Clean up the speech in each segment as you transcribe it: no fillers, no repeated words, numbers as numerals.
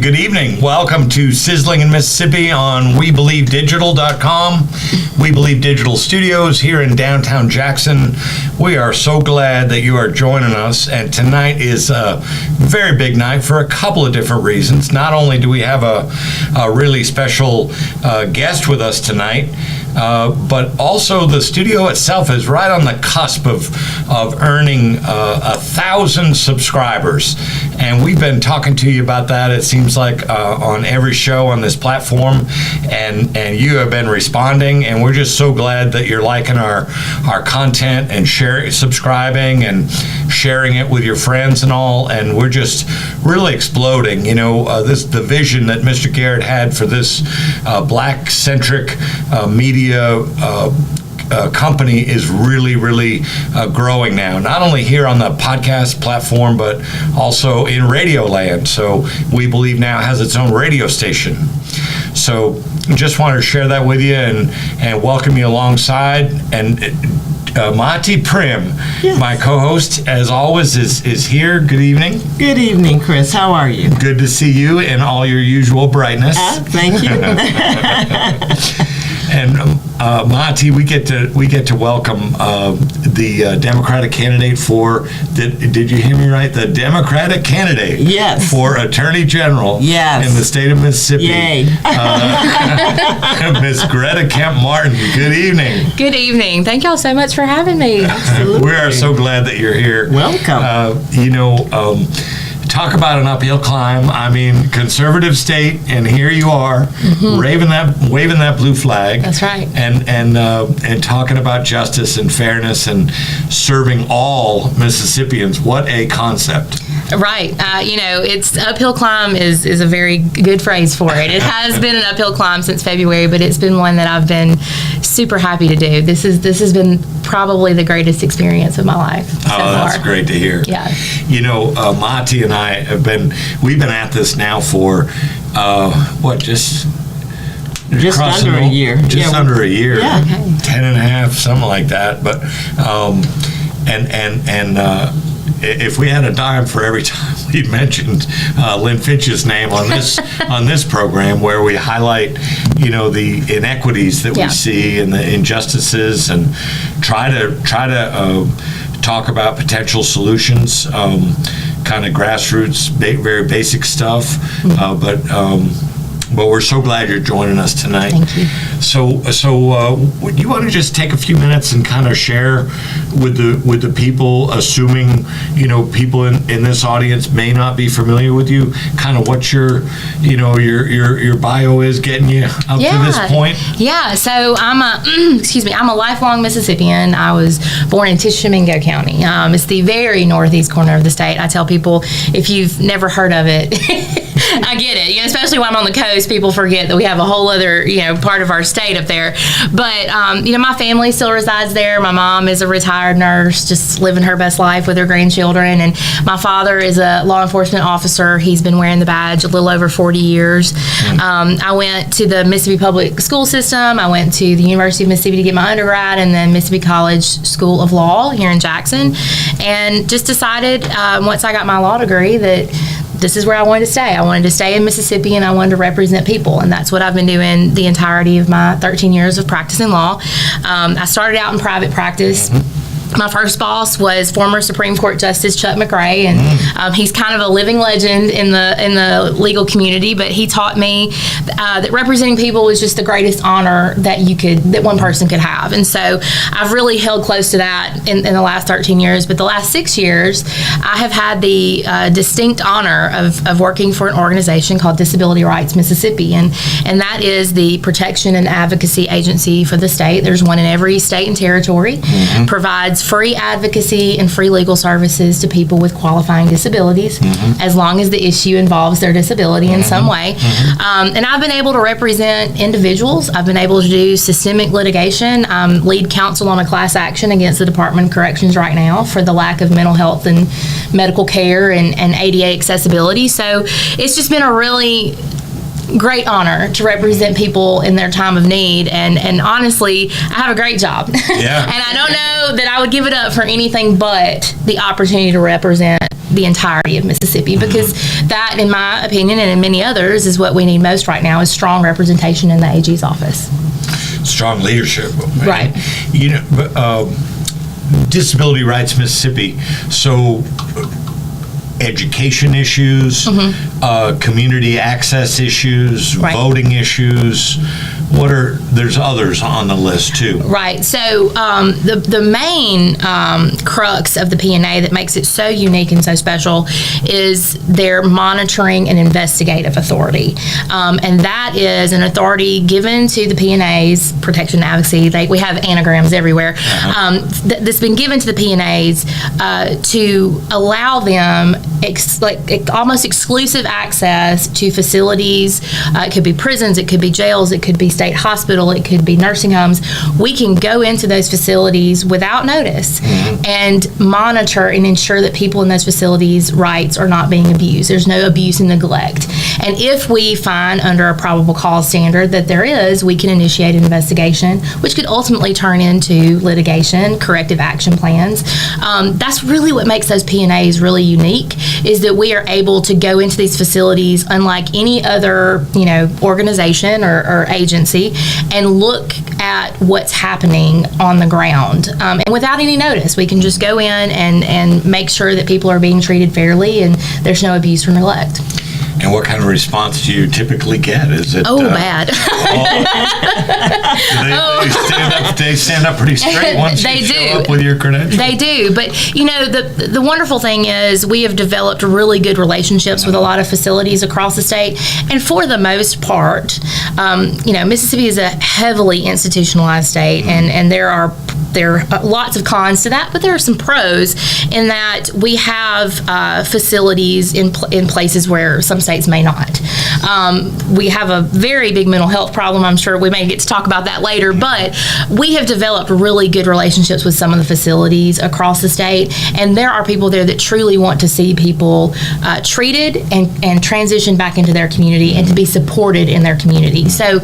and good evening. Welcome to Sizzling in Mississippi on WeBelieveDigital.com. We Believe Digital Studios here in downtown Jackson. We are so glad that you are joining us, and tonight is a very big night for a couple of different reasons. Not only do we have a really special guest with us tonight, but also the studio itself is right on the cusp of earning 1,000 subscribers, and we've been talking to you about that. It seems like on every show on this platform, and you have been responding, and we're just so glad that you're liking our content and subscribing and sharing it with your friends and all. And we're just really exploding. You know, the vision that Mr. Garrett had for this black-centric media company is really growing now, not only here on the podcast platform, but also in radio land. So We Believe now has its own radio station. So just wanted to share that with you and welcome you alongside. And Maati Primm, my co-host, as always, is here. Good evening. Good evening, Chris. How are you? Good to see you in all your usual brightness. Thank you. And Maati, we get to welcome the Democratic candidate for did you hear me right? The Democratic candidate, yes, for Attorney General, yes, in the state of Mississippi. Yay. Miss Greta Kemp-Martin. Good evening. Good evening. Thank y'all so much for having me. Absolutely. We are so glad that you're here. Welcome. Talk about an uphill climb. I mean, conservative state, and here you are, waving that blue flag. That's right. And talking about justice and fairness and serving all Mississippians. What a concept. Right. It's uphill climb is a very good phrase for it. It has been an uphill climb since February, but it's been one that I've been super happy to do. This has been probably the greatest experience of my life so far. That's great to hear. Yeah. Maati and I we've been at this now for just under a year. Just under a year. Yeah. Okay. 10 and a half, something like that. But if we had a dime for every time we mentioned Lynn Finch's name on this program, where we highlight the inequities that we see and the injustices, and try to talk about potential solutions, kind of grassroots, very basic stuff, but we're so glad you're joining us tonight. Thank you. So you want to just take a few minutes and kind of share with the people, assuming people in this audience may not be familiar with you, kind of what your bio is getting you up to this point? Yeah. So I'm a lifelong Mississippian. I was born in Tishomingo County. It's the very northeast corner of the state. I tell people, if you've never heard of it, I get it. Especially when I'm on the coast, people forget that we have a whole other, part of our state up there. But, my family still resides there. My mom is a retired nurse, just living her best life with her grandchildren. And my father is a law enforcement officer. He's been wearing the badge a little over 40 years. I went to the Mississippi Public School System. I went to the University of Mississippi to get my undergrad, and then Mississippi College School of Law here in Jackson. And just decided, once I got my law degree, that this is where I wanted to stay. I wanted to stay in Mississippi, and I wanted to represent people, and that's what I've been doing the entirety of my 13 years of practicing law. I started out in private practice. My first boss was former Supreme Court Justice Chuck McRae, and he's kind of a living legend in the legal community. But he taught me that representing people was just the greatest honor that one person could have. And so I've really held close to that in the last 13 years. But the last 6 years, I have had the distinct honor of working for an organization called Disability Rights Mississippi, and that is the protection and advocacy agency for the state. There's one in every state and territory. Provides free advocacy and free legal services to people with qualifying disabilities, as long as the issue involves their disability in some way. And I've been able to represent individuals. I've been able to do systemic litigation. Lead counsel on a class action against the Department of Corrections right now for the lack of mental health and medical care and ADA accessibility. So it's just been a really great honor to represent people in their time of need, and honestly, I have a great job. Yeah. And I don't know that I would give it up for anything but the opportunity to represent the entirety of Mississippi, because that, in my opinion, and in many others, is what we need most right now, is strong representation in the AG's office. Strong leadership. Right. You know, Disability Rights Mississippi, so education issues, community access issues, Right. voting issues. There's others on the list too. Right. So the main crux of the P&A that makes it so unique and so special is their monitoring and investigative authority. And that is an authority given to the P&A's protection and advocacy. We have anagrams everywhere. That's been given to the P&A's to allow them almost exclusive access to facilities. It could be prisons, it could be jails, it could be state hospital, it could be nursing homes. We can go into those facilities without notice and monitor and ensure that people in those facilities' rights are not being abused. There's no abuse and neglect. And if we find under a probable cause standard that there is, we can initiate an investigation, which could ultimately turn into litigation, corrective action plans. That's really what makes those P&As really unique, is that we are able to go into these facilities unlike any other, organization or agency, and look at what's happening on the ground. And without any notice, we can just go in and make sure that people are being treated fairly and there's no abuse or neglect. And what kind of response do you typically get? Is it Bad. They stand up pretty straight once They you do. show up with your credentials? They do, but the wonderful thing is we have developed really good relationships with a lot of facilities across the state, and for the most part, Mississippi is a heavily institutionalized state, and there are lots of cons to that, but there are some pros in that we have facilities in places where some states may not. We have a very big mental health problem. I'm sure we may get to talk about that later, but we have developed really good relationships with some of the facilities across the state, and there are people there that truly want to see people treated and transition back into their community and to be supported in their community. So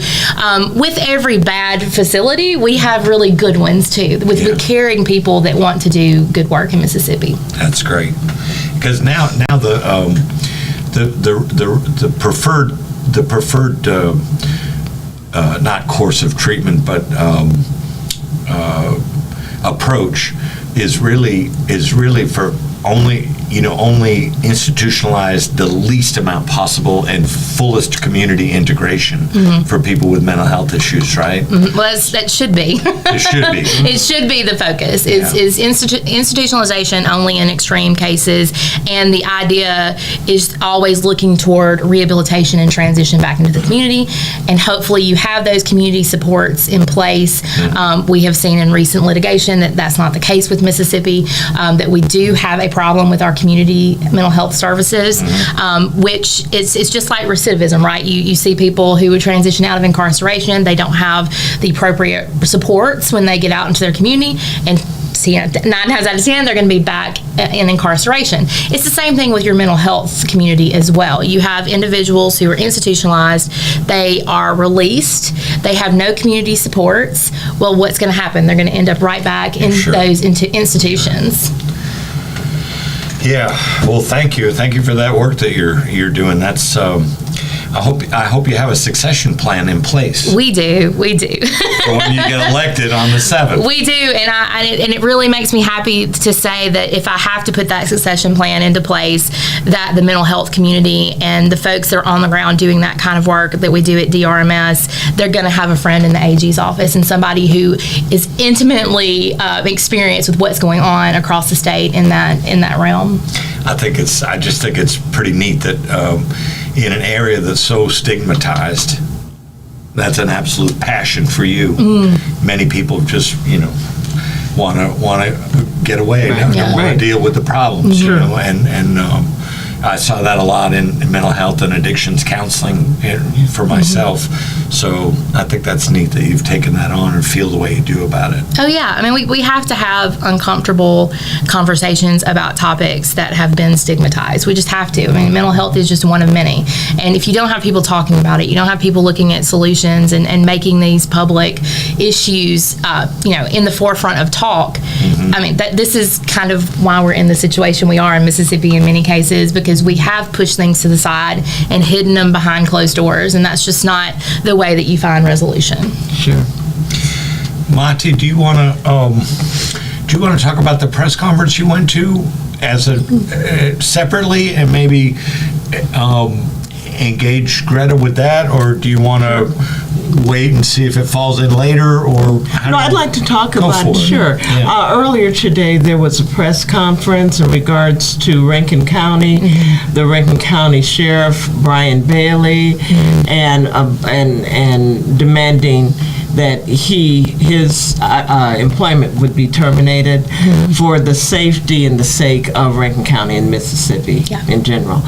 with every bad facility, we have really good ones too, with caring people that want to do good work in Mississippi. That's great, because now the preferred not course of treatment, but approach is really for only institutionalize the least amount possible and fullest community integration for people with mental health issues, right? Well, that should be. It should be. It should be the focus. Is institutionalization only in extreme cases, and the idea is always looking toward rehabilitation and transition back into the community, and hopefully you have those community supports in place. We have seen in recent litigation that that's not the case with Mississippi, that we do have a problem with our community mental health services, which it's just like recidivism, right? You see people who would transition out of incarceration, they don't have the appropriate supports when they get out into their community, and 9 times out of 10 they're going to be back in incarceration. It's the same thing with your mental health community as well. You have individuals who are institutionalized, they are released, they have no community supports. Well, what's going to happen? They're going to end up right back in those institutions. Yeah, well, thank you for that work that you're doing. That's I hope you have a succession plan in place. We do. For when you get elected on the 7th. We do, and it really makes me happy to say that if I have to put that succession plan into place, that the mental health community and the folks that are on the ground doing that kind of work that we do at DRMS, they're going to have a friend in the AG's office and somebody who is intimately experienced with what's going on across the state in that realm. I just think it's pretty neat that in an area that's so stigmatized, that's an absolute passion for you. Many people just want to get away and don't want to deal with the problems. And I saw that a lot in mental health and addictions counseling for myself. So I think that's neat that you've taken that on and feel the way you do about it. Oh, yeah. I mean, we have to have uncomfortable conversations about topics that have been stigmatized. We just have to. I mean, mental health is just one of many. And if you don't have people talking about it, you don't have people looking at solutions and making these public issues, in the forefront of talk, I mean, this is kind of why we're in the situation we are in Mississippi in many cases, because we have pushed things to the side and hidden them behind closed doors, and that's just not the way that you find resolution. Sure. Maati, do you want to talk about the press conference you went to as a separately, and maybe engage Greta with that, or do you want to wait and see if it falls in later, or No, I'd like to talk Go about for it. it. Sure. Yeah. Earlier today, there was a press conference in regards to Rankin County, the Rankin County Sheriff Brian Bailey, and demanding that his employment would be terminated for the safety and the sake of Rankin County and Mississippi in general.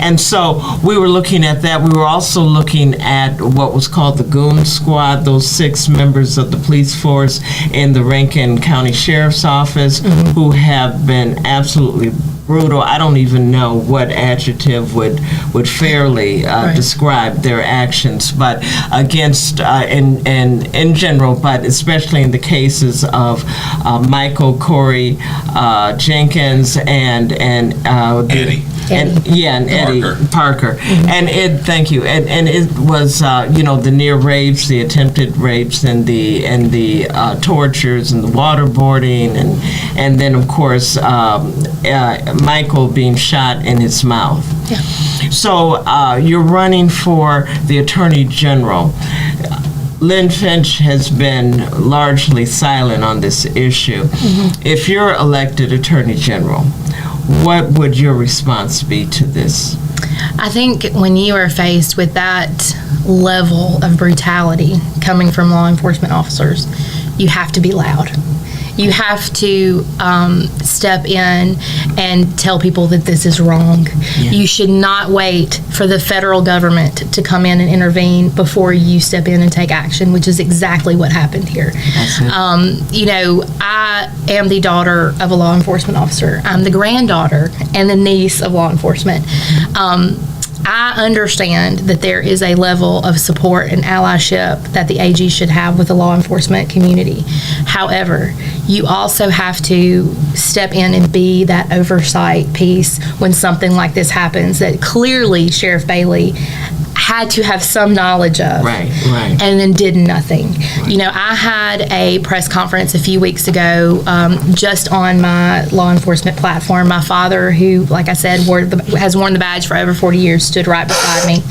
And so we were looking at that. We were also looking at what was called the Goon Squad, those 6 members of the police force in the Rankin County Sheriff's Office who have been absolutely brutal. I don't even know what adjective would fairly describe their actions, but against in general, but especially in the cases of Michael, Corey, Jenkins, and Eddie. Eddie Parker. And thank you. And it was the near rapes, the attempted rapes, and the tortures, and the waterboarding, and then of course Michael being shot in his mouth. Yeah. So you're running for the Attorney General. Lynn Finch has been largely silent on this issue. If you're elected Attorney General, what would your response be to this? I think when you are faced with that level of brutality coming from law enforcement officers, you have to be loud. You have to step in and tell people that this is wrong. Yeah. You should not wait for the federal government to come in and intervene before you step in and take action, which is exactly what happened here. I am the daughter of a law enforcement officer. I'm the granddaughter and the niece of law enforcement. I understand that there is a level of support and allyship that the AG should have with the law enforcement community. However, you also have to step in and be that oversight piece when something like this happens that clearly Sheriff Bailey had to have some knowledge of, and then did nothing. Right. I had a press conference a few weeks ago just on my law enforcement platform. My father, who, like I said, has worn the badge for over 40 years, stood right beside me.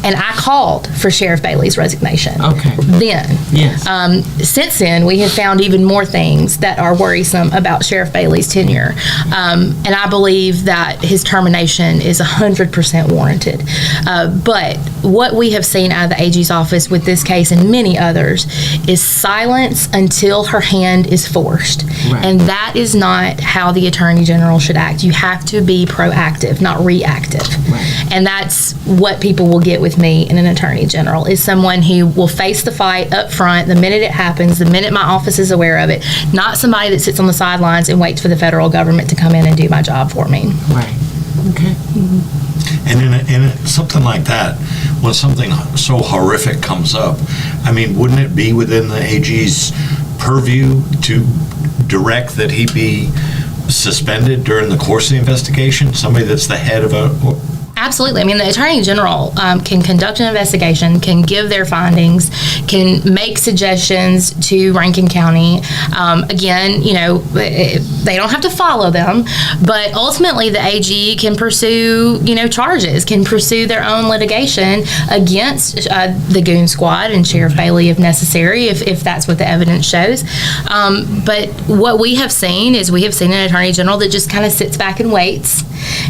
And I called for Sheriff Bailey's resignation. Okay. Then. Yes. Since then, we have found even more things that are worrisome about Sheriff Bailey's tenure. And I believe that his termination is 100% warranted. But what we have seen out of the AG's office with this case and many others is silence until her hand is forced. Right. And that is not how the Attorney General should act. You have to be proactive, not reactive. Right. And that's what people will get with me in an Attorney General, is someone who will face the fight up front the minute it happens, the minute my office is aware of it, not somebody that sits on the sidelines and waits for the federal government to come in and do my job for me. Right. Okay. Mm-hmm. And in something like that, when something so horrific comes up, I mean, wouldn't it be within the AG's purview to direct that he be suspended during the course of the investigation? Somebody that's the head of a... Absolutely. I mean, the Attorney General can conduct an investigation, can give their findings, can make suggestions to Rankin County. Again, they don't have to follow them, but ultimately the AG can pursue, charges, can pursue their own litigation against the Goon Squad and Sheriff Bailey if necessary, if that's what the evidence shows. But what we have seen is an Attorney General that just kind of sits back and waits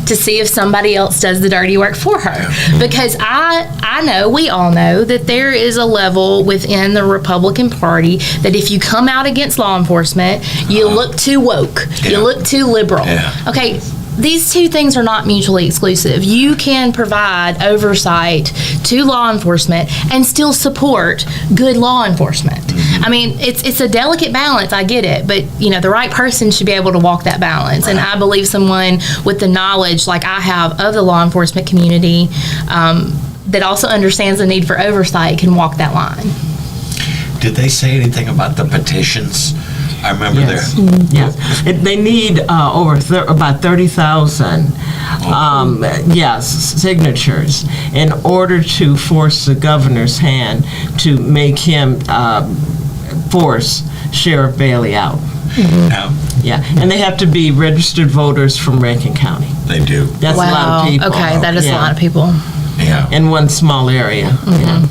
to see if somebody else does the dirty work for her. Because I know, we all know, that there is a level within the Republican Party that if you come out against law enforcement, you look too woke, you look too liberal. Okay, these two things are not mutually exclusive. You can provide oversight to law enforcement and still support good law enforcement. I mean, it's a delicate balance, I get it, but the right person should be able to walk that balance. And I believe someone with the knowledge like I have of the law enforcement community that also understands the need for oversight can walk that line. Did they say anything about the petitions I remember Yes. there. Yes. They need about 30,000 signatures in order to force the governor's hand to make him force Sheriff Bailey out. Yeah, Yeah, and they have to be registered voters from Rankin County. they do. That's a lot of people. Okay, that is a Yeah. lot of people. Yeah. In one small area. Yeah.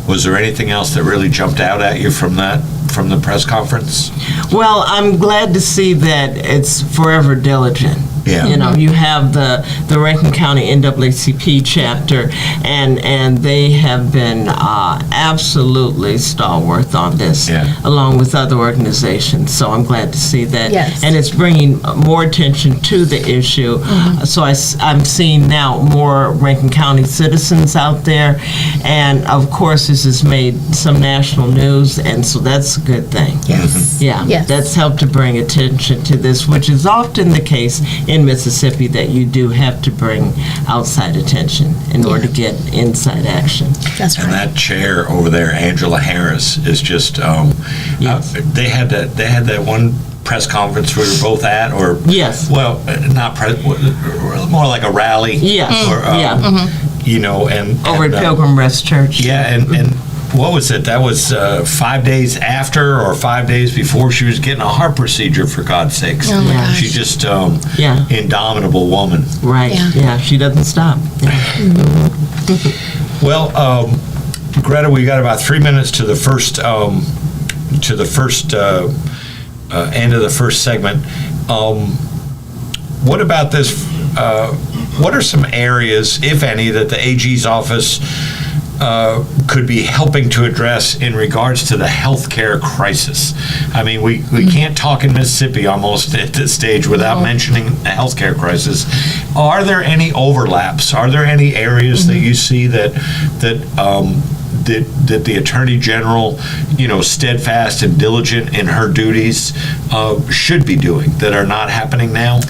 Was there anything else that really jumped out at you from the press conference? Well, I'm glad to see that it's forever diligent. Yeah. You know, you have the Rankin County NAACP chapter, and they have been absolutely stalwart on this, Yeah. along with other organizations. So I'm glad to see that. Yes. And it's bringing more attention to the issue. So I'm seeing now more Rankin County citizens out there. And of course, this has made some national news, and so that's a good thing. Yes. Yeah, Yes. that's helped to bring attention to this, which is often the case in Mississippi, that you do have to bring outside attention in order to get inside action. That's right. And that chair over there, Angela Harris, is just. Yes. They had that one press conference we were both at, or Yes. well, not more like a rally. Yes. Or, Yeah. You know, and Over at and, Pilgrim Rest Church. Yeah, and what was it? That was 5 days after or 5 days before she was getting a heart procedure, for God's sakes. Oh my Yeah. gosh. She's just Yeah. indomitable woman. Right. Yeah. Yeah, she doesn't stop. Yeah. Well, Greta, we got about 3 minutes to the first end of the first segment. What about this? What are some areas, if any, that the AG's office could be helping to address in regards to the healthcare crisis? I mean, we can't talk in Mississippi almost at this stage without mentioning the healthcare crisis. Are there any overlaps? Are there any areas that you see that the Attorney General, steadfast and diligent in her duties, should be doing that are not happening now?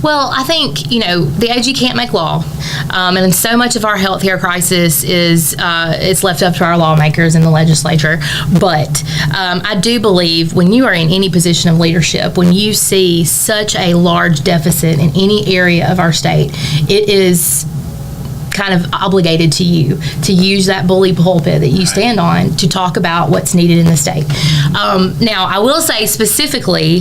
Well, I think, the AG can't make law. And so much of our healthcare crisis is it's left up to our lawmakers in the legislature. But I do believe when you are in any position of leadership, when you see such a large deficit in any area of our state, it is kind of obligated to you to use that bully pulpit that you stand on to talk about what's needed in the state. Now, I will say specifically,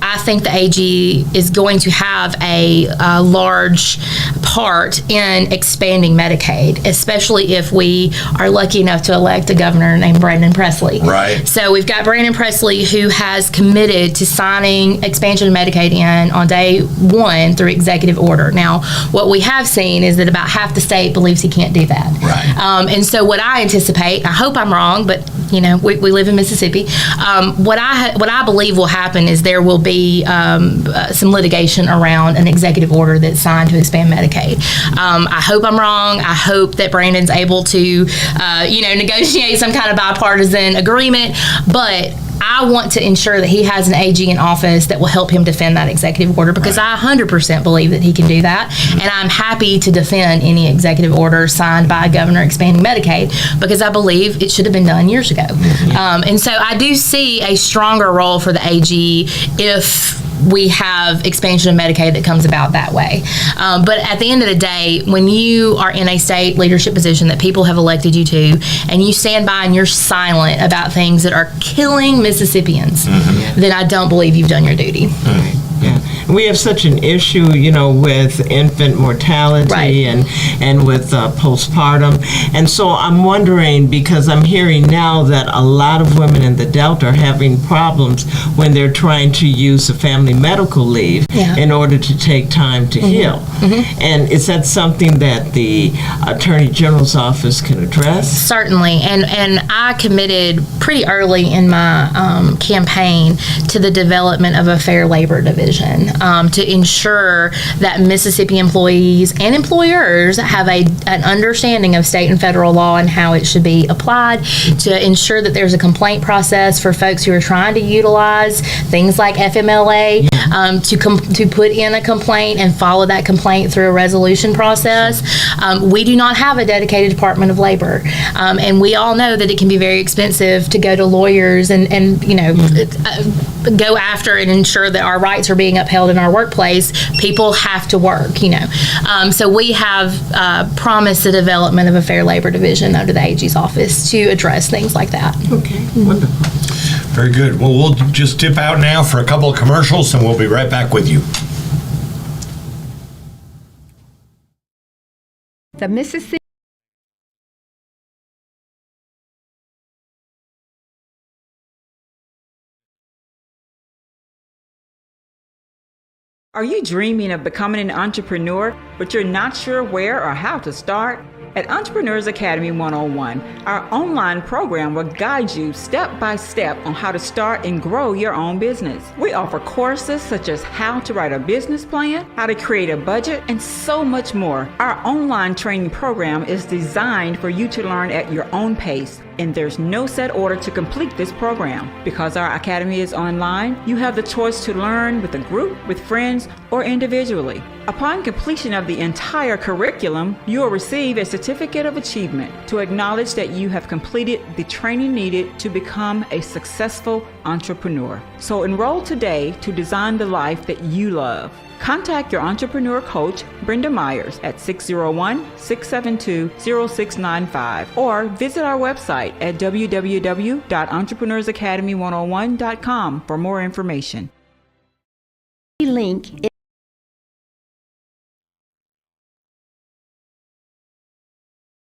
I think the AG is going to have a large part in expanding Medicaid, especially if we are lucky enough to elect a governor named Brandon Presley. Right. So we've got Brandon Presley, who has committed to signing expansion of Medicaid in on day one through executive order. Now, what we have seen is that about half the state believes he can't do that. Right. And so what I anticipate, I hope I'm wrong, but we live in Mississippi. What I believe will happen is there will be some litigation around an executive order that's signed to expand Medicaid. I hope I'm wrong. I hope that Brandon's able to, negotiate some kind of bipartisan agreement, but I want to ensure that he has an AG in office that will help him defend that executive order, because I 100% believe that he can do that. And I'm happy to defend any executive order signed by a governor expanding Medicaid, because I believe it should have been done years ago. And so I do see a stronger role for the AG if we have expansion of Medicaid that comes about that way. But at the end of the day, when you are in a state leadership position that people have elected you to, and you stand by and you're silent about things that are killing Mississippians, then I don't believe you've done your duty. Yeah. We have such an issue, with infant mortality and with postpartum. And so I'm wondering, because I'm hearing now that a lot of women in the Delta are having problems when they're trying to use a family medical leave in order to take time to heal. And is that something that the Attorney General's office can address? Certainly, and I committed pretty early in my campaign to the development of a fair labor division. division to ensure that Mississippi employees and employers have an understanding of state and federal law and how it should be applied, to ensure that there's a complaint process for folks who are trying to utilize things like FMLA, to put in a complaint and follow that complaint through a resolution process. We do not have a dedicated Department of Labor, and we all know that it can be very expensive to go to lawyers and go after and ensure that our rights are being upheld in our workplace. People have to work, so we have promised the development of a Fair Labor Division under the AG's office to address things like that. Okay, wonderful. Very good. Well, we'll just dip out now for a couple of commercials, and we'll be right back with you. The Mississippi Are you dreaming of becoming an entrepreneur, but you're not sure where or how to start? At Entrepreneurs Academy 101, our online program will guide you step by step on how to start and grow your own business. We offer courses such as how to write a business plan, how to create a budget, and so much more. Our online training program is designed for you to learn at your own pace, and there's no set order to complete this program. Because our academy is online, you have the choice to learn with a group, with friends, or individually. Upon completion of the entire curriculum, you will receive a certificate of achievement to acknowledge that you have completed the training needed to become a successful entrepreneur. So enroll today to design the life that you love. Contact your entrepreneur coach, Brenda Myers, at 601-672-0695 or visit our website at www.entrepreneursacademy101.com for more information. Link is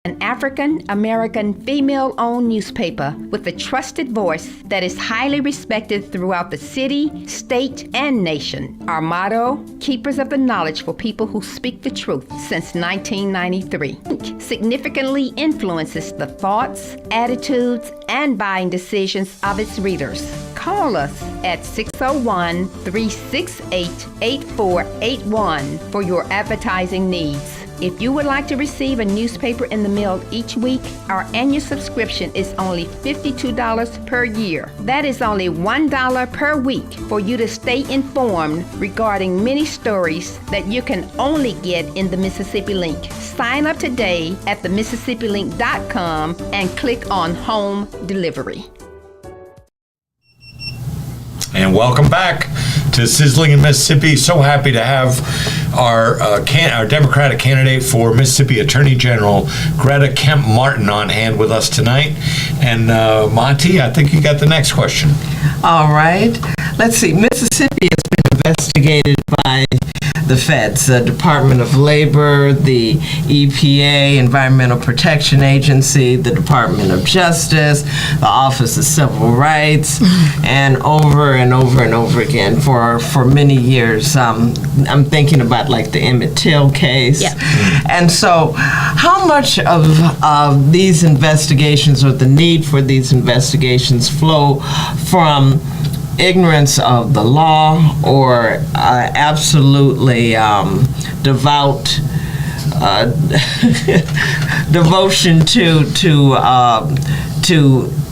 an African-American female-owned newspaper with a trusted voice that is highly respected throughout the city, state, and nation. Our motto, keepers of the knowledge for people who speak the truth, since 1993. Link significantly influences the thoughts, attitudes, and buying decisions of its readers. Call us at 601-368-8481 for your advertising needs. If you would like to receive a newspaper in the mail each week, our annual subscription is only $52 per year. That is only $1 per week for you to stay informed regarding many stories that you can only get in the Mississippi Link. Sign up today at themississippilink.com and click on Home Delivery. And welcome back to Sizzling in Mississippi. So happy to have our Democratic candidate for Mississippi Attorney General, Greta Kemp Martin, on hand with us tonight. And Maati, I think you got the next question. All right. Let's see. Mississippi has been investigated by the feds, the Department of Labor, the EPA, Environmental Protection Agency, the Department of Justice, the Office of Civil Rights, and over and over and over again for many years. I'm thinking about like the Emmett Till case. Yeah. And so how much of these investigations, or the need for these investigations, flow from ignorance of the law or absolutely devout devotion to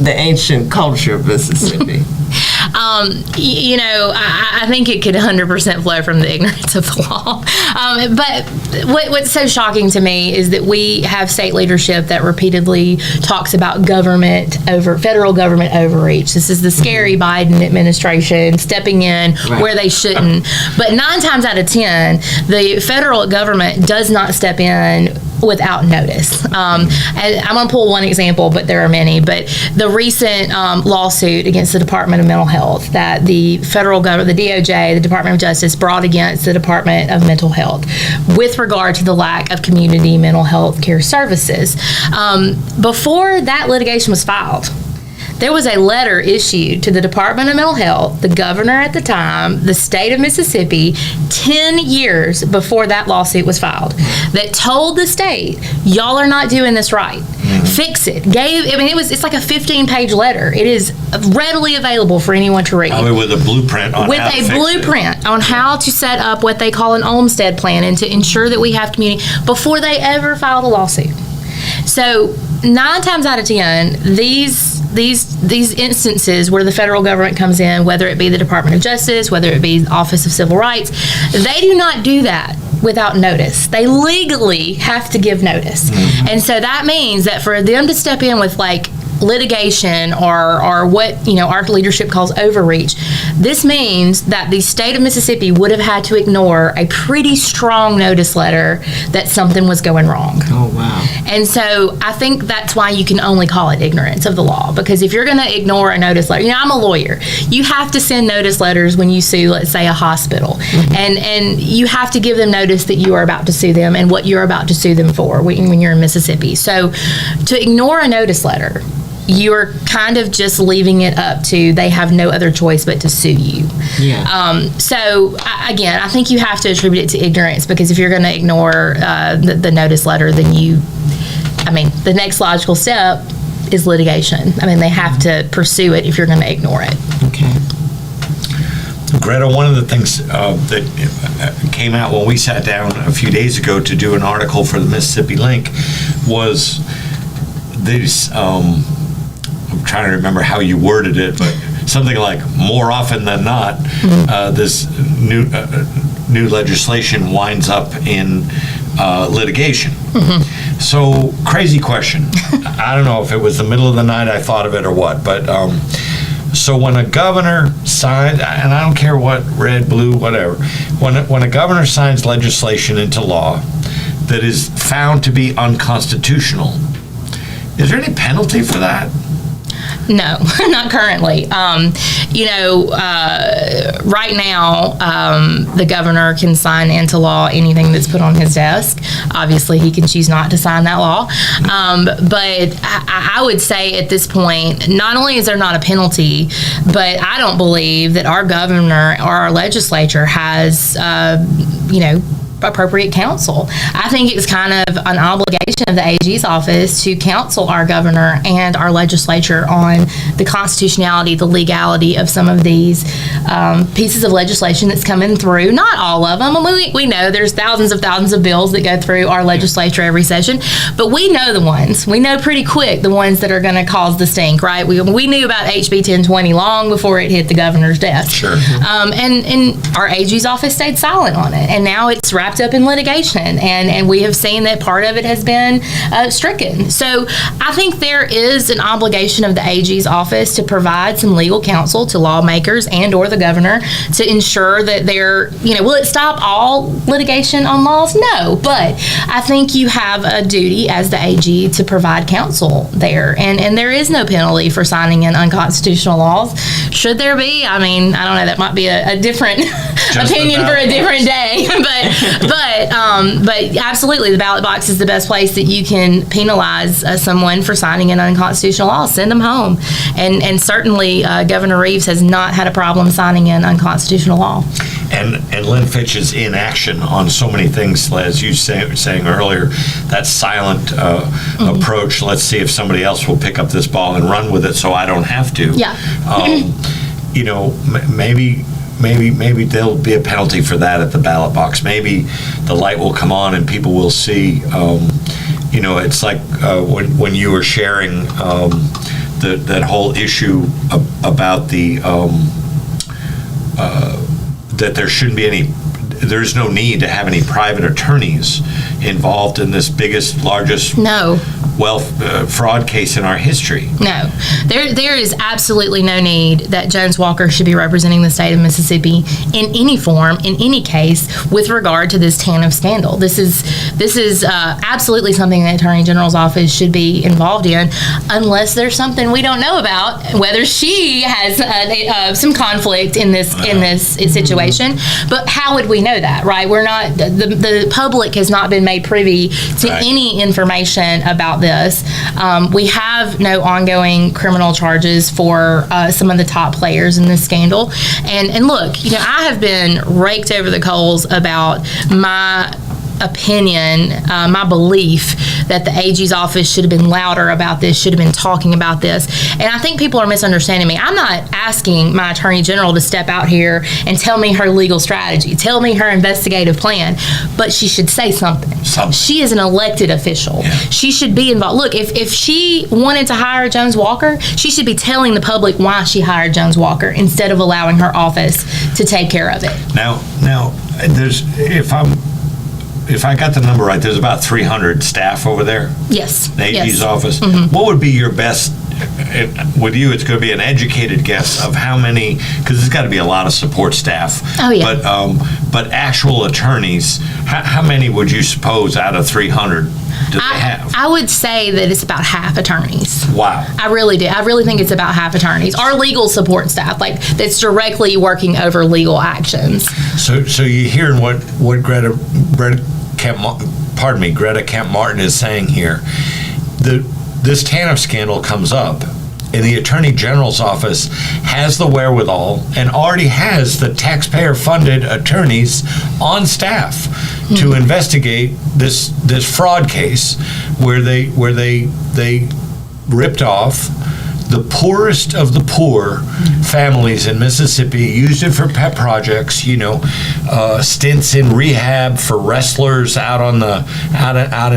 the ancient culture of Mississippi? I think it could 100% flow from the ignorance of the law. But what's so shocking to me is that we have state leadership that repeatedly talks about federal government overreach. This is the scary Biden administration stepping in where they shouldn't. But 9 times out of 10, the federal government does not step in without notice. And I'm going to pull one example, but there are many. But the recent lawsuit against the Department of Mental Health that the federal government, the DOJ, the Department of Justice, brought against the Department of Mental Health with regard to the lack of community mental health care services. Before that litigation was filed, there was a letter issued to the Department of Mental Health, the governor at the time, the state of Mississippi, 10 years before that lawsuit was filed, that told the state, y'all are not doing this right. fix it. It's like a 15-page letter. It is readily available for anyone to read. Probably with a blueprint on how to fix it. With a blueprint on how to set up what they call an Olmstead plan and to ensure that we have community before they ever filed a lawsuit. So 9 times out of 10, these instances where the federal government comes in, whether it be the Department of Justice, whether it be the Office of Civil Rights, they do not do that without notice. They legally have to give notice. And so that means that for them to step in with like litigation or what our leadership calls overreach, this means that the state of Mississippi would have had to ignore a pretty strong notice letter that something was going wrong. Oh, wow. And so I think that's why you can only call it ignorance of the law, because if you're going to ignore a notice letter, I'm a lawyer, you have to send notice letters when you sue, let's say, a hospital, and you have to give them notice that you are about to sue them and what you're about to sue them for when you're in Mississippi. So to ignore a notice letter, you're kind of just leaving it up to they have no other choice but to sue you. Yeah. So again, I think you have to attribute it to ignorance, because if you're going to ignore the notice letter, then the next logical step is litigation. They have to pursue it if you're going to ignore it. Okay. Greta, one of the things that came out when we sat down a few days ago to do an article for the Mississippi Link was this. I'm trying to remember how you worded it, but something like more often than not, this new legislation winds up in litigation. So, crazy question. I don't know if it was the middle of the night I thought of it or what, but so when a governor signs, and I don't care what, red, blue, whatever, when a governor signs legislation into law that is found to be unconstitutional, is there any penalty for that? No, not currently. Right now, the governor can sign into law anything that's put on his desk. Obviously, he can choose not to sign that law. But I would say at this point, not only is there not a penalty, but I don't believe that our governor or our legislature has, appropriate counsel. I think it's kind of an obligation of the AG's office to counsel our governor and our legislature on the constitutionality, the legality of some of these pieces of legislation that's coming through. Not all of them. We know there's thousands of bills that go through our legislature every session, but we know the ones. We know pretty quick the ones that are going to cause the stink, right? We knew about HB 1020 long before it hit the governor's desk. Sure. And our AG's office stayed silent on it, and now it's wrapped up in litigation, and we have seen that part of it has been stricken. So I think there is an obligation of the AG's office to provide some legal counsel to lawmakers and or the governor to ensure that will it stop all litigation on laws? No, but I think you have a duty as the AG to provide counsel there, and there is no penalty for signing in unconstitutional laws. Should there be? I don't know, that might be a different opinion for a different day, but absolutely, the ballot box is the best place that you can penalize someone for signing an unconstitutional law. Send them home, and certainly Governor Reeves has not had a problem signing an unconstitutional law. And Lynn Fitch is in action on so many things, as you saying earlier, that silent approach. Let's see if somebody else will pick up this ball and run with it, so I don't have to. Yeah. Maybe there'll be a penalty for that at the ballot box. Maybe the light will come on and people will see. It's like when you were sharing that whole issue about the that there shouldn't be any. There's no need to have any private attorneys involved in this largest wealth fraud case in our history. No, there is absolutely no need that Jones Walker should be representing the state of Mississippi in any form, in any case, with regard to this TANF scandal. This is absolutely something the Attorney General's office should be involved in, unless there's something we don't know about, whether she has some conflict in this situation. But how would we know that, right? We're not, the public has not been made privy to any information about this. We have no ongoing criminal charges for some of the top players in this scandal. And look, I have been raked over the coals about my opinion, my belief that the AG's office should have been louder about this, should have been talking about this. And I think people are misunderstanding me. I'm not asking my Attorney General to step out here and tell me her legal strategy, tell me her investigative plan, but she should say something. She is an elected official. Yeah. She should be involved. Look, if she wanted to hire Jones Walker, she should be telling the public why she hired Jones Walker instead of allowing her office to take care of it. Now, there's if I got the number right, there's about 300 staff over there. Yes. The AG's office. Mm-hmm. What would be your best? With you, it's going to be an educated guess of how many, because there's got to be a lot of support staff. Oh yeah. But actual attorneys, how many would you suppose out of 300 do they have? I would say that it's about half attorneys. Wow. I really do. I really think it's about half attorneys. Our legal support staff, like that's directly working over legal actions. So you're hearing what Greta Kemp Martin is saying here. This TANF scandal comes up, and the Attorney General's office has the wherewithal and already has the taxpayer-funded attorneys on staff to investigate this fraud case where they ripped off the poorest of the poor families in Mississippi, used it for pet projects, stints in rehab for wrestlers out in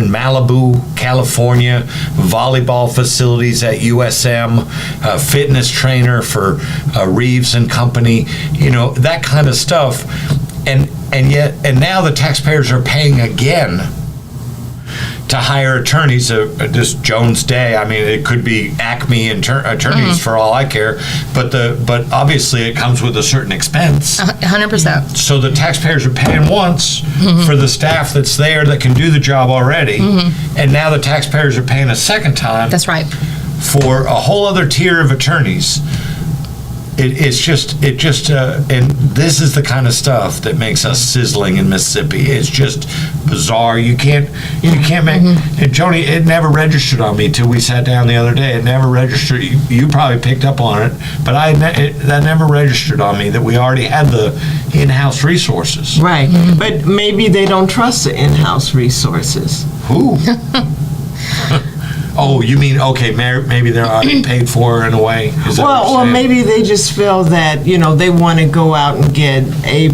Malibu, California, volleyball facilities at USM, a fitness trainer for Reeves and Company, that kind of stuff. And now the taxpayers are paying again to hire attorneys this Jones Day. I mean, it could be Acme attorneys for all I care, but obviously it comes with a certain expense. 100%. So the taxpayers are paying once for the staff that's there that can do the job already, and now the taxpayers are paying a second time. That's right. For a whole other tier of attorneys. It's just, and this is the kind of stuff that makes us sizzling in Mississippi. It's just bizarre. You can't make. And Joni, it never registered on me till we sat down the other day. It never registered. You probably picked up on it, but that never registered on me that we already had the in-house resources. Right, but maybe they don't trust the in-house resources. Who? Oh, you mean, okay, maybe they're already paid for in a way? Well, maybe they just feel that, they want to go out and get A+++,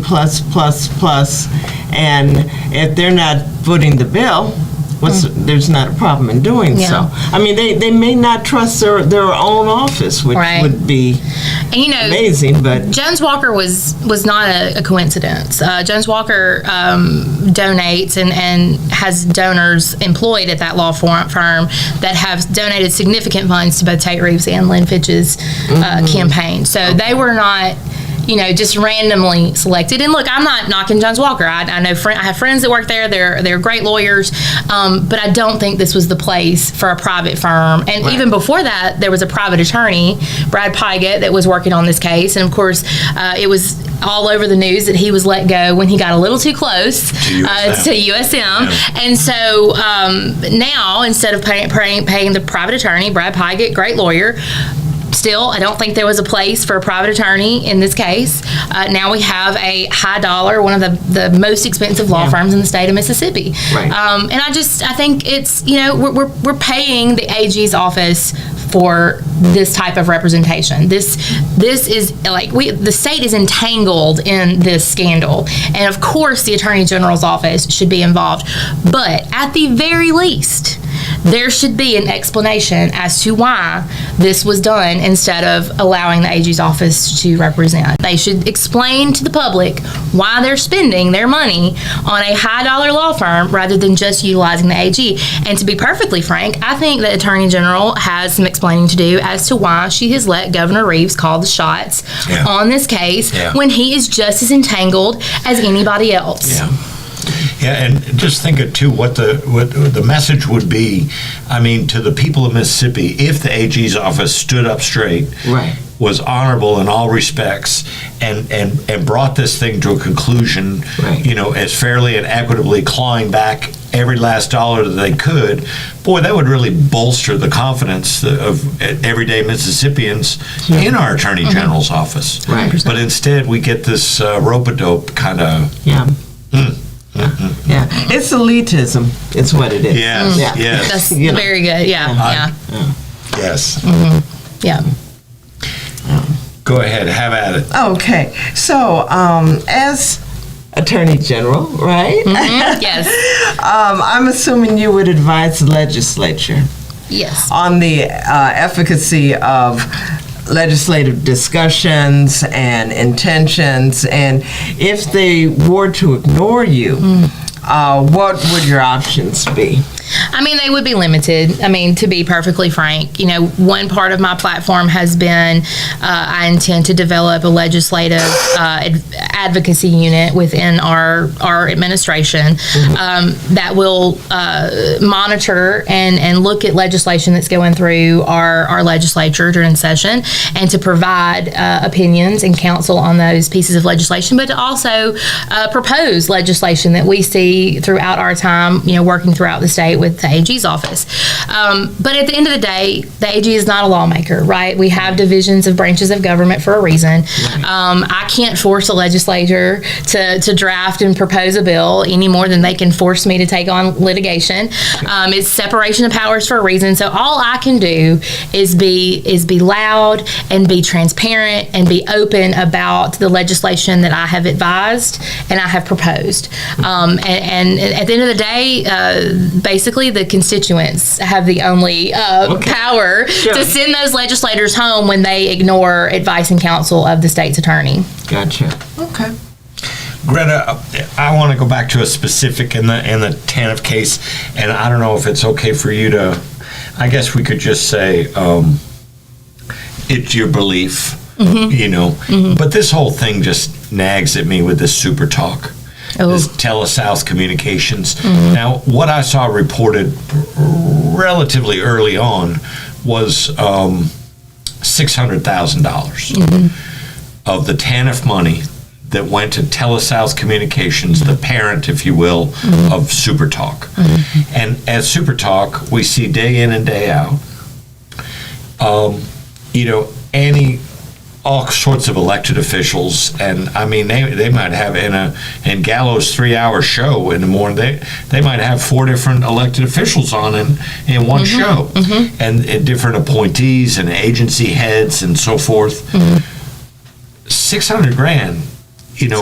and if they're not footing the bill, there's not a problem in doing so. I mean, they may not trust their own office, which would be amazing. But Jones Walker was not a coincidence. Jones Walker donates and has donors employed at that law firm that have donated significant funds to both Tate Reeves and Lynn Fitch's campaign. So they were not just randomly selected. And look, I'm not knocking Jones Walker. I know I have friends that work there. They're great lawyers, but I don't think this was the place for a private firm. And even before that, there was a private attorney, Brad Pygott, that was working on this case. And of course, it was all over the news that he was let go when he got a little too close to USM. Yeah. And so now, instead of paying the private attorney, Brad Pygott, great lawyer, still, I don't think there was a place for a private attorney in this case. Now we have a high dollar, one of the most expensive law firms in the state of Mississippi. Right. And I think it's, we're paying the AG's office for this type of representation. This is the state is entangled in this scandal, and of course the Attorney General's office should be involved. But at the very least, there should be an explanation as to why this was done instead of allowing the AG's office to represent. They should explain to the public why they're spending their money on a high-dollar law firm rather than just utilizing the AG. And to be perfectly frank, I think the Attorney General has some explaining to do as to why she has let Governor Reeves call the shots on this case when he is just as entangled as anybody else. Yeah, and just think of too what the message would be. I mean, to the people of Mississippi, if the AG's office stood up straight, was honorable in all respects, and brought this thing to a conclusion, as fairly and equitably, clawing back every last dollar that they could, boy, that would really bolster the confidence of everyday Mississippians in our Attorney General's office. Right. But instead, we get this rope-a-dope kind of. Yeah. It's elitism. It's what it is. Yes, Yeah. yes. That's You know. very good. Yeah. Yes. Yeah. Go ahead, have at it. Okay. So, as Attorney General, right? Yes. I'm assuming you would advise the legislature Yes. on the efficacy of legislative discussions and intentions, and if they were to ignore you, what would your options be? I mean, they would be limited. I mean, to be perfectly frank, one part of my platform has been I intend to develop a legislative advocacy unit within our administration that will monitor and look at legislation that's going through our legislature during session, and to provide opinions and counsel on those pieces of legislation, but to also propose legislation that we see throughout our time, working throughout the state with the AG's office. But at the end of the day, the AG is not a lawmaker, right? We have divisions of branches of government for a reason. I can't force a legislator to draft and propose a bill any more than they can force me to take on litigation. It's separation of powers for a reason. So all I can do is be loud and be transparent and be open about the legislation that I have advised and I have proposed. And at the end of the day, basically the constituents have the only power to send those legislators home when they ignore advice and counsel of the state's attorney. Gotcha. Okay. Greta, I want to go back to a specific in the TANF case, and I don't know if it's okay for you to, I guess we could just say it's your belief, but this whole thing just nags at me with this super talk. This Telesouth Communications. Now, what I saw reported relatively early on was $600,000 of the TANF money that went to Telesouth Communications, the parent, if you will, of SuperTalk. And at SuperTalk, we see day in and day out, all sorts of elected officials, and I mean they might have in Gallo's 3-hour show in the morning, they might have 4 different elected officials on in one show, and different appointees and agency heads and so forth. $600,000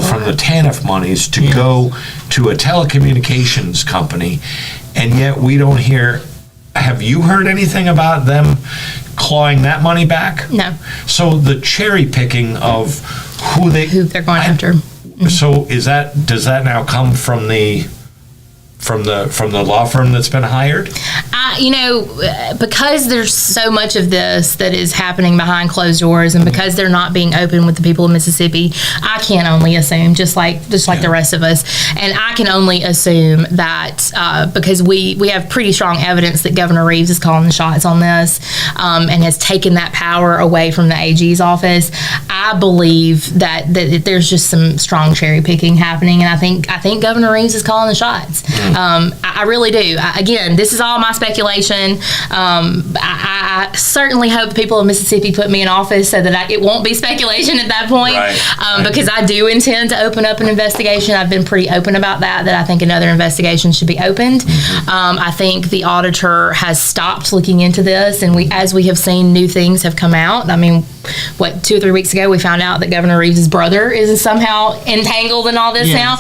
from the TANF monies to go to a telecommunications company, and yet we don't hear. Have you heard anything about them clawing that money back? No. So the cherry picking of who they're going after. So does that now come from the law firm that's been hired? Because there's so much of this that is happening behind closed doors, and because they're not being open with the people of Mississippi, I can only assume, just like the rest of us, and I can only assume that because we have pretty strong evidence that Governor Reeves is calling the shots on this, and has taken that power away from the AG's office. I believe that there's just some strong cherry picking happening, and I think Governor Reeves is calling the shots. I really do. Again, this is all my speculation. I certainly hope the people of Mississippi put me in office so that it won't be speculation at that point, because I do intend to open up an investigation. I've been pretty open about that I think another investigation should be opened. I think the auditor has stopped looking into this, and as we have seen, new things have come out. I mean, 2 or 3 weeks ago, we found out that Governor Reeves' brother is somehow entangled in all this now.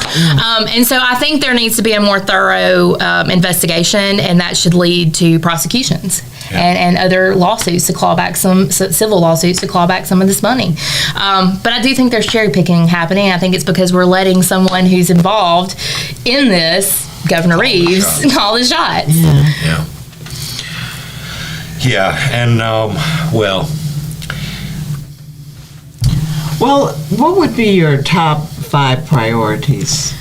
And so I think there needs to be a more thorough investigation, and that should lead to prosecutions and other lawsuits to claw back civil lawsuits to claw back some of this money. But I do think there's cherry picking happening. I think it's because we're letting someone who's involved in this, Governor Reeves, call the shots. And well, what would be your top 5 priorities?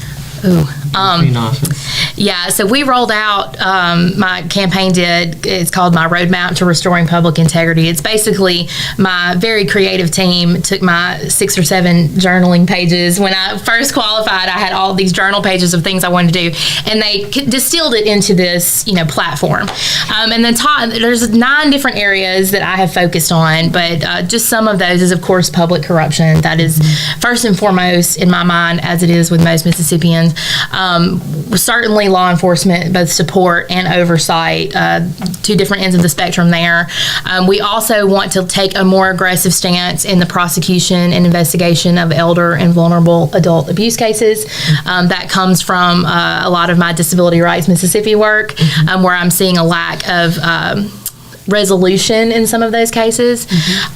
In office? Yeah, so we rolled out, my campaign it's called My Roadmap to Restoring Public Integrity. It's basically my very creative team took my 6 or 7 journaling pages. When I first qualified, I had all these journal pages of things I wanted to do, and they distilled it into this, platform. And then there's 9 different areas that I have focused on, but just some of those is, of course, public corruption. That is first and foremost in my mind, as it is with most Mississippians. Certainly law enforcement, both support and oversight, 2 different ends of the spectrum there. We also want to take a more aggressive stance in the prosecution and investigation of elder and vulnerable adult abuse cases. That comes from a lot of my Disability Rights Mississippi work, where I'm seeing a lack of resolution in some of those cases.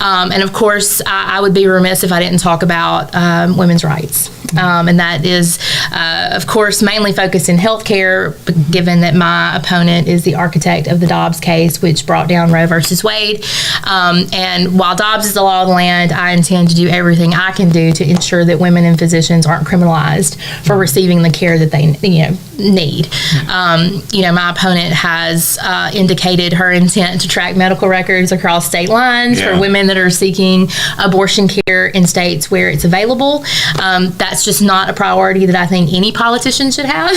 And of course, I would be remiss if I didn't talk about women's rights. And that is, of course, mainly focused in healthcare, given that my opponent is the architect of the Dobbs case, which brought down Roe versus Wade. And while Dobbs is the law of the land, I intend to do everything I can do to ensure that women and physicians aren't criminalized for receiving the care that they need. My opponent has indicated her intent to track medical records across state lines for women that are seeking abortion care in states where it's available. That's just not a priority that I think any politician should have.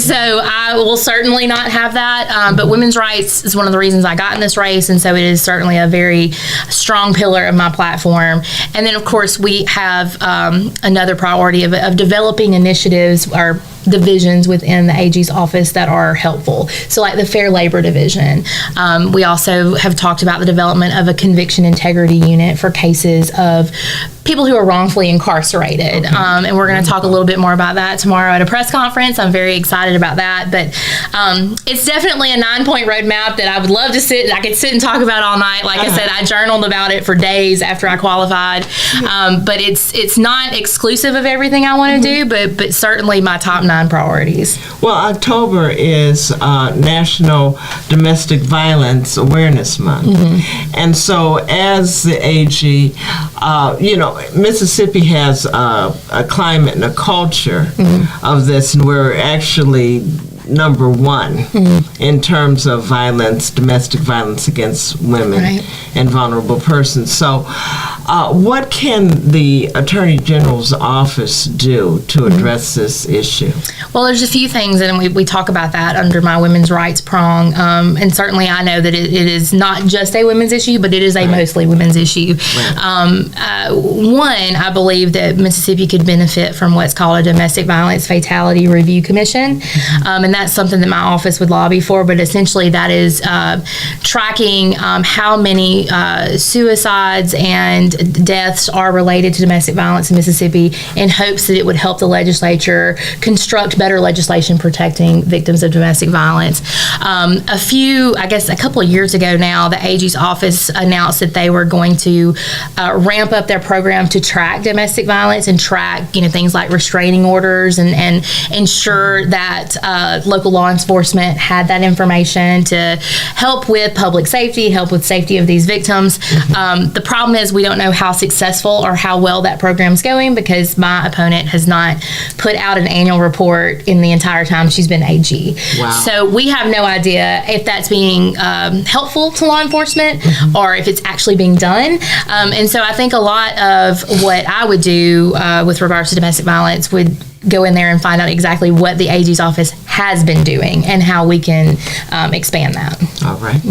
So I will certainly not have that. But women's rights is one of the reasons I got in this race, and so it is certainly a very strong pillar of my platform. And then, of course, we have another priority of developing initiatives or divisions within the AG's office that are helpful. So like the Fair Labor Division. We also have talked about the development of a conviction integrity unit for cases of people who are wrongfully incarcerated. And we're going to talk a little bit more about that tomorrow at a press conference. I'm very excited about that. But it's definitely a 9-point roadmap that I would love to I could sit and talk about all night. Like I said, I journaled about it for days after I qualified. But it's not exclusive of everything I want to do, but certainly my top 9 priorities. Well, October is National Domestic Violence Awareness Month. And so as the AG, Mississippi has a climate and a culture of this, and we're actually number 1 in terms of violence, domestic violence against women and vulnerable persons. So what can the Attorney General's office do to address this issue? Well, there's a few things, and we talk about that under my women's rights prong. And certainly I know that it is not just a women's issue, but it is a mostly women's issue. One, I believe that Mississippi could benefit from what's called a Domestic Violence Fatality Review Commission. And that's something that my office would lobby for, but essentially that is tracking how many suicides and deaths are related to domestic violence in Mississippi, in hopes that it would help the legislature construct better legislation protecting victims of domestic violence. A couple of years ago now, the AG's office announced that they were going to ramp up their program to track domestic violence and track things like restraining orders and ensure that local law enforcement had that information to help with public safety, help with safety of these victims. The problem is we don't know how successful or how well that program's going, because my opponent has not put out an annual report in the entire time she's been AG. Wow. So we have no idea if that's being helpful to law enforcement or if it's actually being done. And so I think a lot of what I would do with regards to domestic violence would go in there and find out exactly what the AG's office has been doing and how we can expand that. All right.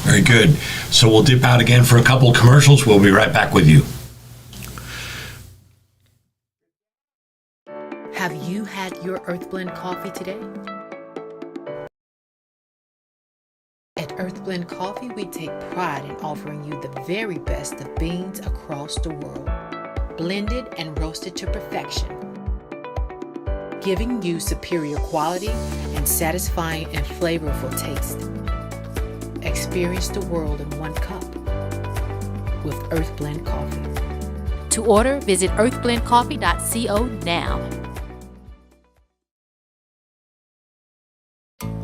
Very good. So we'll dip out again for a couple of commercials. We'll be right back with you. Have you had your Earthblend coffee today? At Earthblend Coffee, we take pride in offering you the very best of beans across the world, blended and roasted to perfection, giving you superior quality and satisfying and flavorful taste. Experience the world in one cup with Earthblend Coffee. To order, visit earthblendcoffee.co now.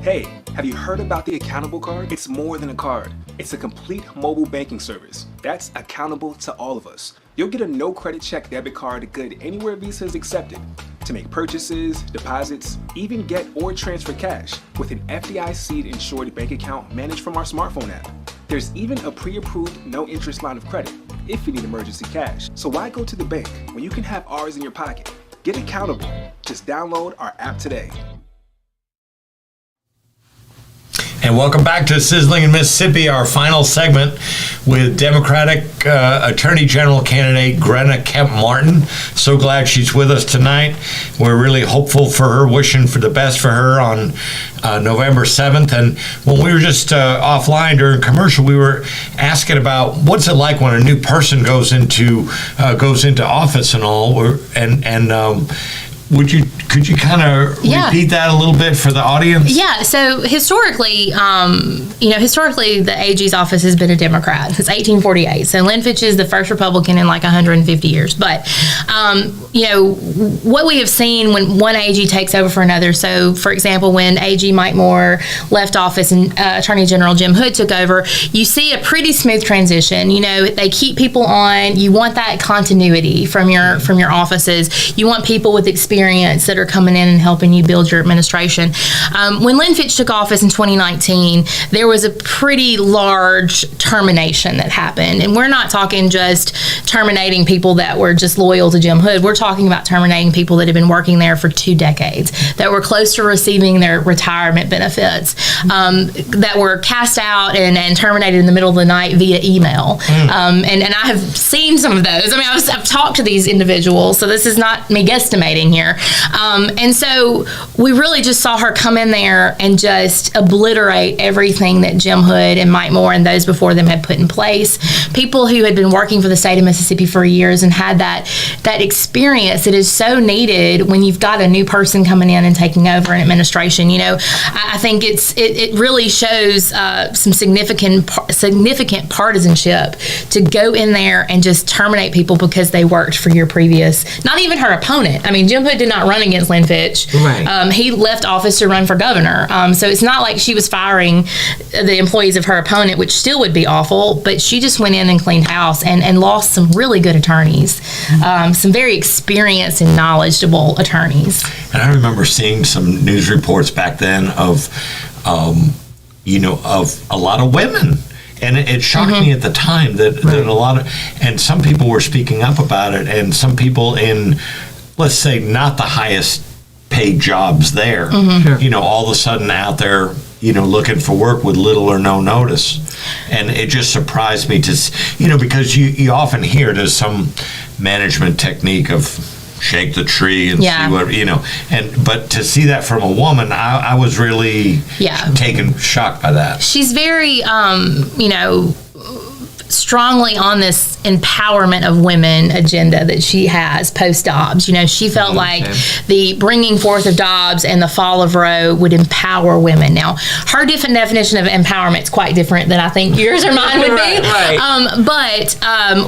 Hey, have you heard about the Accountable Card? It's more than a card. It's a complete mobile banking service that's accountable to all of us. You'll get a no credit check debit card good anywhere Visa is accepted. to make purchases, deposits, even get or transfer cash with an FDIC-insured bank account managed from our smartphone app. There's even a pre-approved no-interest line of credit if you need emergency cash. So why go to the bank when you can have ours in your pocket? Get accountable. Just download our app today. And welcome back to Sizzling in Mississippi, our final segment with Democratic Attorney General candidate Greta Kemp-Martin. So glad she's with us tonight. We're really hopeful for her, wishing for the best for her on November 7th. And when we were just offline during commercial, we were asking about what's it like when a new person goes into office and all. Could you kind of repeat that a little bit for the audience? Yeah. So historically, the AG's office has been a Democrat since 1848. So Lynn Fitch is the first Republican in like 150 years. But what we have seen when one AG takes over for another. So, for example, when AG Mike Moore left office and Attorney General Jim Hood took over, you see a pretty smooth transition. They keep people on. You want that continuity from your offices. You want people with experience that are coming in and helping you build your administration. When Lynn Fitch took office in 2019, there was a pretty large termination that happened. And we're not talking just terminating people that were just loyal to Jim Hood. We're talking about terminating people that have been working there for 2 decades, that were close to receiving their retirement benefits, that were cast out and terminated in the middle of the night via email. And I have seen some of those. I mean, I've talked to these individuals, so this is not me guesstimating here. And so we really just saw her come in there and just obliterate everything that Jim Hood and Mike Moore and those before them had put in place. People who had been working for the state of Mississippi for years and had that experience that is so needed when you've got a new person coming in and taking over an administration. I think it really shows some significant partisanship to go in there and just terminate people because they worked for your previous, not even her opponent. I mean, Jim Hood did not run against Lynn Fitch. Right. He left office to run for governor. So it's not like she was firing the employees of her opponent, which still would be awful, but she just went in and cleaned house and lost some really good attorneys, some very experienced and knowledgeable attorneys. And I remember seeing some news reports back then of a lot of women. And it shocked me at the time that a lot of, and some people were speaking up about it, and some people in, let's say, not the highest paid jobs there, all of a sudden out there, looking for work with little or no notice. And it just surprised me to, because you often hear there's some management technique of shake the tree and see what, but to see that from a woman, I was really shocked by that. She's very, strongly on this empowerment of women agenda that she has post-Dobbs. She felt like the bringing forth of Dobbs and the fall of Roe would empower women. Now, her different definition of empowerment is quite different than I think yours or mine would be. But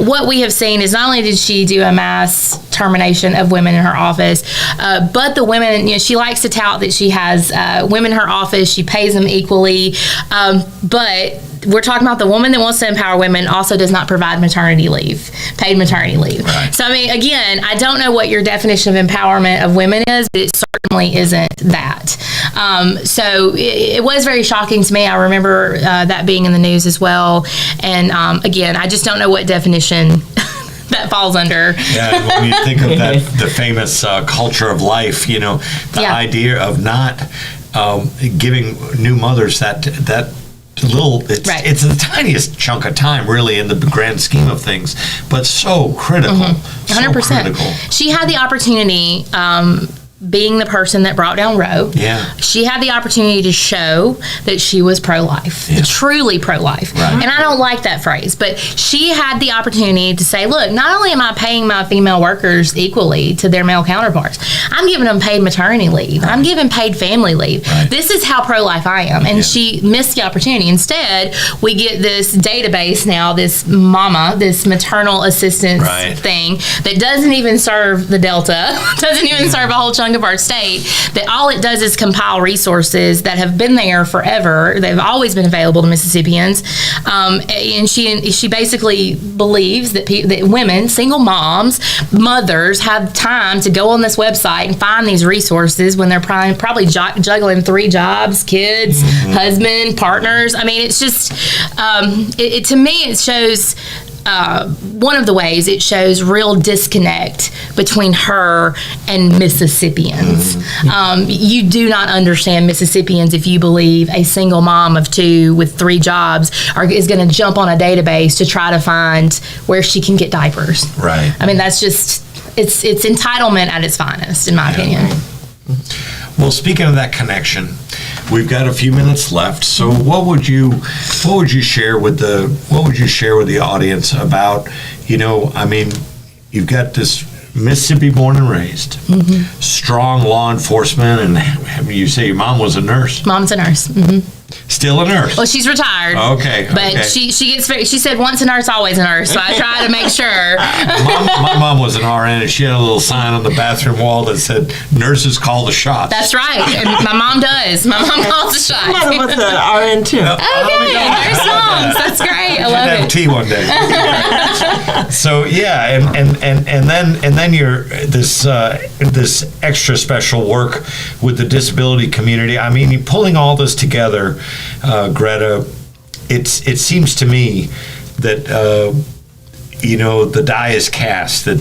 what we have seen is not only did she do a mass termination of women in her office, but the women, she likes to tout that she has women in her office, she pays them equally, but we're talking about the woman that wants to empower women also does not provide paid maternity leave. Right. So, I mean, again, I don't know what your definition of empowerment of women is, but it certainly isn't that. So it was very shocking to me. I remember that being in the news as well. And again, I just don't know what definition that falls under. Yeah, when you think of the famous culture of life, the idea of not giving new mothers that little, it's the tiniest chunk of time really in the grand scheme of things, but so critical. 100%. So critical. She had the opportunity, being the person that brought down Roe, she had the opportunity to show that she was pro-life, truly pro-life. Right. And I don't like that phrase, but she had the opportunity to say, look, not only am I paying my female workers equally to their male counterparts, I'm giving them paid maternity leave. Right. I'm giving paid family leave. Right. This is how pro-life I am. And she missed the opportunity. Instead, we get this database now, this maternal assistance thing that doesn't even serve the Delta, doesn't even serve a whole chunk of our state, that all it does is compile resources that have been there forever. They've always been available to Mississippians, and she basically believes that that women, single moms, mothers, have time to go on this website and find these resources when they're probably juggling 3 jobs, kids, husband, partners. I mean, it's just to me it shows. One of the ways it shows real disconnect between her and Mississippians. You do not understand Mississippians if you believe a single mom of 2 with 3 jobs is going to jump on a database to try to find where she can get diapers. Right. I mean, that's just, it's entitlement at its finest, in my opinion. Well, speaking of that connection, we've got a few minutes left. So, what would you share with the audience about? I mean, you've got this Mississippi born and raised, strong law enforcement, and you say your mom was a nurse. Mom's a nurse. Still a nurse. Well, she's retired. Okay. But she said once a nurse, always a nurse. So I try to make sure. My mom was an RN, and she had a little sign on the bathroom wall that said, "Nurses call the shots." That's right. And my mom does. My mom calls the shots. My mother was an RN too. Okay, nurse moms. That's great. I love it. Have tea one day. So yeah, and then you're this extra special work with the disability community. I mean, you're pulling all this together. Greta, it seems to me that the die is cast, that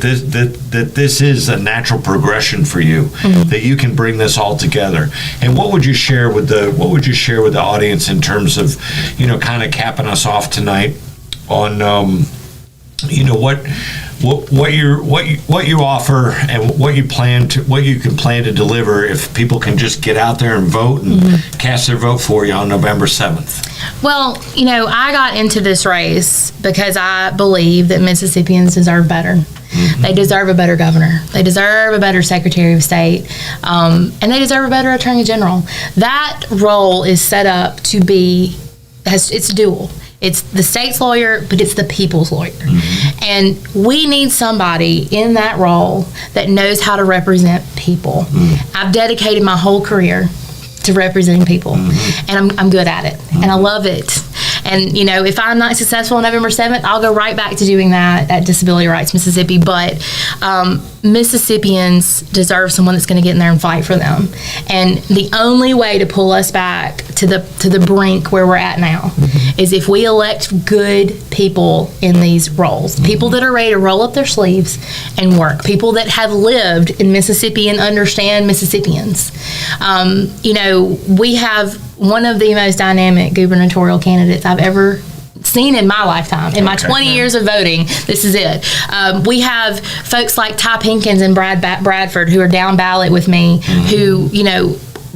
this is a natural progression for you, that you can bring this all together. And what would you share with the audience in terms of kind of capping us off tonight on what you offer and what you can plan to deliver if people can just get out there and vote and cast their vote for you on November 7th. Well, I got into this race because I believe that Mississippians deserve better. They deserve a better governor. They deserve a better Secretary of State. And they deserve a better Attorney General. That role is set up to be, it's dual. It's the state's lawyer, but it's the people's lawyer. And we need somebody in that role that knows how to represent people. I've dedicated my whole career to representing people, and I'm good at it, and I love it. And if I'm not successful on November 7th, I'll go right back to doing that at Disability Rights Mississippi. But Mississippians deserve someone that's going to get in there and fight for them. And the only way to pull us back to the brink where we're at now is if we elect good people in these roles, people that are ready to roll up their sleeves and work, people that have lived in Mississippi and understand Mississippians. We have one of the most dynamic gubernatorial candidates I've ever seen in my lifetime. In my 20 years of voting, this is it. We have folks like Ty Pinkins and Brad Bradford who are down ballot with me, who,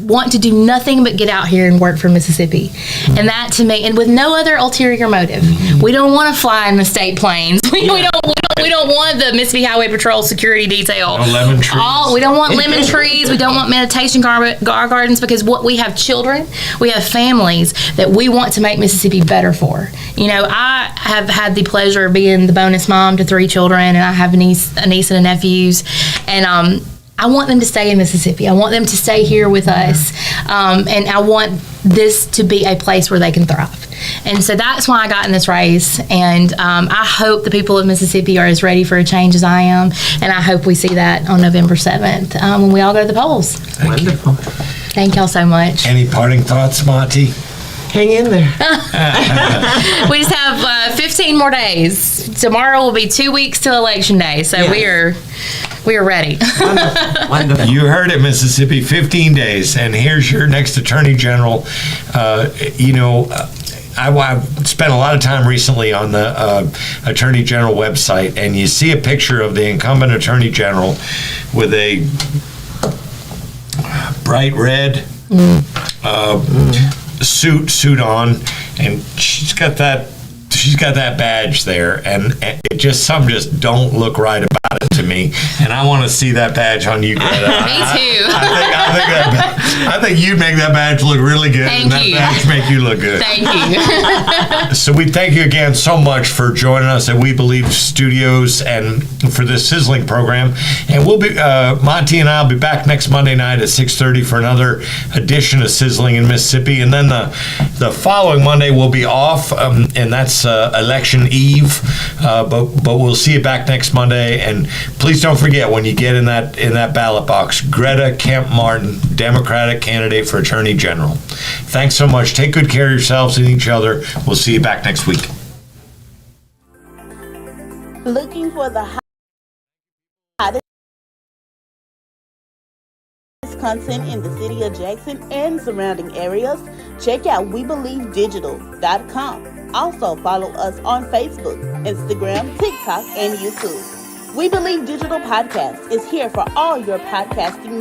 want to do nothing but get out here and work for Mississippi. And that to me, and with no other ulterior motive. We don't want to fly in the state planes. We don't want the Mississippi Highway Patrol security detail. No lemon trees. We don't want lemon trees. We don't want meditation gardens, because we have children, we have families that we want to make Mississippi better for. I have had the pleasure of being the bonus mom to 3 children, and I have a niece and a nephews, and I want them to stay in Mississippi. I want them to stay here with us, and I want this to be a place where they can thrive. And so that's why I got in this race, and I hope the people of Mississippi are as ready for a change as I am, and I hope we see that on November 7th when we all go to the polls. Wonderful. Thank y'all so much. Any parting thoughts, Maati? Hang in there. We just have 15 more days. Tomorrow will be 2 weeks till Election Day, so we are ready. Wonderful. You heard it, Mississippi, 15 days, and here's your next Attorney General. I've spent a lot of time recently on the Attorney General website, and you see a picture of the incumbent Attorney General with a bright red suit on, and she's got that badge there, and it just don't look right about it to me. me, and I want to see that badge on you, Greta. Me too. I think you'd make that badge look really good, Thank and you. that badge make you look good. Thank you. So we thank you again so much for joining us at We Believe Studios and for this Sizzling program. And we'll be Maati and I'll be back next Monday night at 6:30 for another edition of Sizzling in Mississippi. And then the following Monday we'll be off, and that's election eve. But we'll see you back next Monday. And please don't forget, when you get in that ballot box, Greta Kemp Martin, Democratic candidate for Attorney General. Thanks so much. Take good care of yourselves and each other. We'll see you back next week. Looking for the hottest content in the city of Jackson and surrounding areas? Check out WeBelieveDigital.com. Also follow us on Facebook, Instagram, TikTok, and YouTube. We Believe Digital Podcast is here for all your podcasting needs.